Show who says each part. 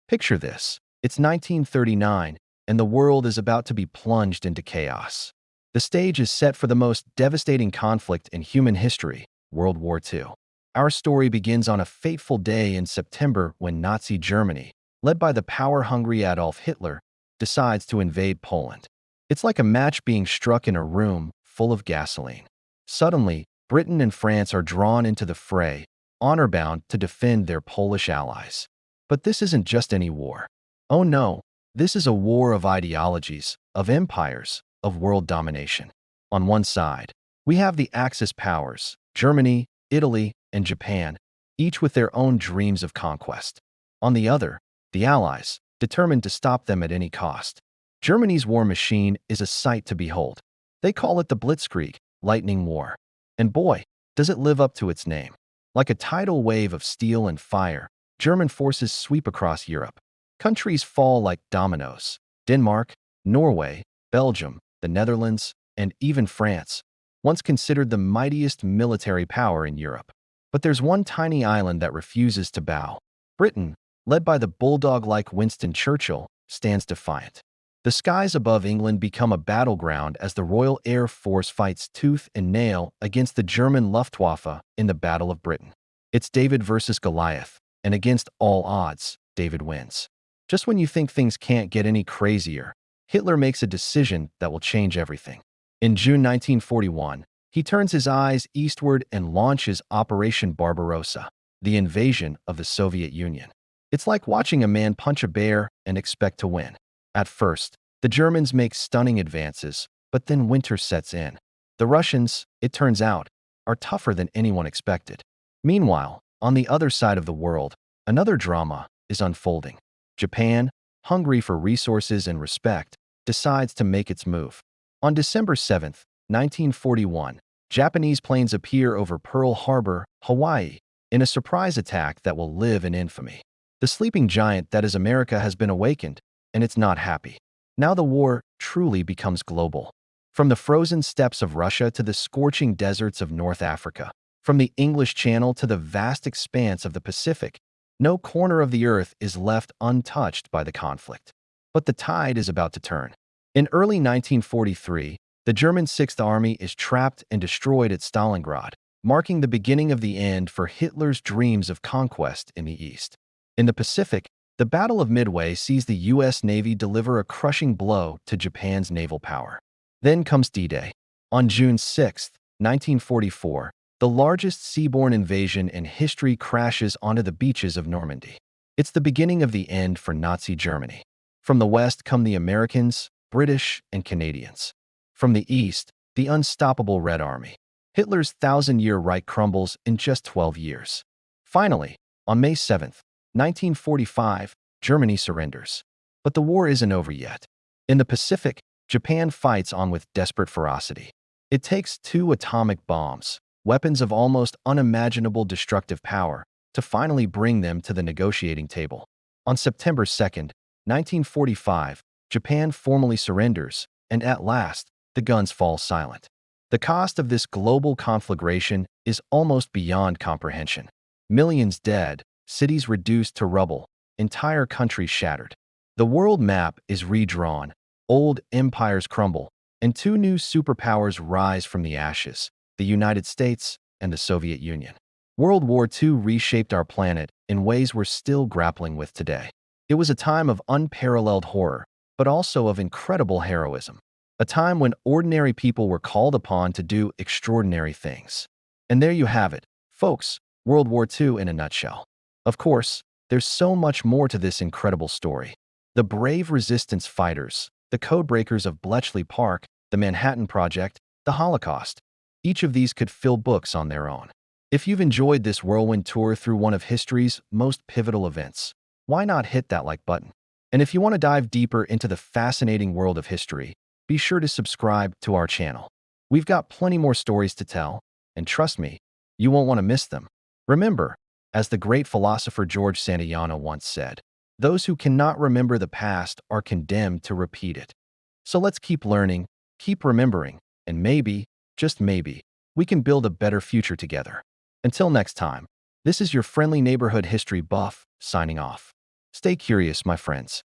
Speaker 1: Picture this. It's 1939, and the world is about to be plunged into chaos. The stage is set for the most devastating conflict in human history, World War II. Our story begins on a fateful day in September when Nazi Germany, led by the power-hungry Adolf Hitler, decides to invade Poland. It's like a match being struck in a room full of gasoline. Suddenly, Britain and France are drawn into the fray, honor-bound to defend their Polish allies. But this isn't just any war. Oh no, this is a war of ideologies, of empires, of world domination. On one side, we have the Axis powers, Germany, Italy, and Japan, each with their own dreams of conquest. On the other, the Allies, determined to stop them at any cost. Germany's war machine is a sight to behold. They call it the Blitzkrieg, Lightning War. And boy, does it live up to its name. Like a tidal wave of steel and fire, German forces sweep across Europe. Countries fall like dominoes. Denmark, Norway, Belgium, the Netherlands, and even France, once considered the mightiest military power in Europe. But there's one tiny island that refuses to bow. Britain, led by the bulldog-like Winston Churchill, stands defiant. The skies above England become a battleground as the Royal Air Force fights tooth and nail against the German Luftwaffe in the Battle of Britain. It's David versus Goliath, and against all odds, David wins. Just when you think things can't get any crazier, Hitler makes a decision that will change everything. In June 1941, he turns his eyes eastward and launches Operation Barbarossa, the invasion of the Soviet Union. It's like watching a man punch a bear and expect to win. At first, the Germans make stunning advances, but then winter sets in. The Russians, it turns out, are tougher than anyone expected. Meanwhile, on the other side of the world, another drama is unfolding. Japan, hungry for resources and respect, decides to make its move. On December 7, 1941, Japanese planes appear over Pearl Harbor, Hawaii, in a surprise attack that will live in infamy. The sleeping giant that is America has been awakened, and it's not happy. Now the war truly becomes global. From the frozen steppes of Russia to the scorching deserts of North Africa, from the English Channel to the vast expanse of the Pacific, no corner of the earth is left untouched by the conflict. But the tide is about to turn. In early 1943, the German Sixth Army is trapped and destroyed at Stalingrad, marking the beginning of the end for Hitler's dreams of conquest in the East. In the Pacific, the Battle of Midway sees the U.S. Navy deliver a crushing blow to Japan's naval power. Then comes D-Day. On June 6, 1944, the largest seaborne invasion in history crashes onto the beaches of Normandy. It's the beginning of the end for Nazi Germany. From the west come the Americans, British, and Canadians. From the east, the unstoppable Red Army. Hitler's thousand-year Reich crumbles in just 12 years. Finally, on May 7, 1945, Germany surrenders. But the war isn't over yet. In the Pacific, Japan fights on with desperate ferocity. It takes 2 atomic bombs, weapons of almost unimaginable destructive power, to finally bring them to the negotiating table. On September 2, 1945, Japan formally surrenders, and at last, the guns fall silent. The cost of this global conflagration is almost beyond comprehension. Millions dead, cities reduced to rubble, entire countries shattered. The world map is redrawn, old empires crumble, and 2 new superpowers rise from the ashes, the United States and the Soviet Union. World War II reshaped our planet in ways we're still grappling with today. It was a time of unparalleled horror, but also of incredible heroism. A time when ordinary people were called upon to do extraordinary things. And there you have it, folks, World War II in a nutshell. Of course, there's so much more to this incredible story. The brave resistance fighters, the codebreakers of Bletchley Park, the Manhattan Project, the Holocaust. Each of these could fill books on their own. If you've enjoyed this whirlwind tour through one of history's most pivotal events, why not hit that like button? And if you want to dive deeper into the fascinating world of history, be sure to subscribe to our channel. We've got plenty more stories to tell, and trust me, you won't want to miss them. Remember, as the great philosopher George Santayana once said, those who cannot remember the past are condemned to repeat it. So let's keep learning, keep remembering, and maybe, just maybe, we can build a better future together. Until next time, this is your friendly neighborhood history buff, signing off. Stay curious, my friends.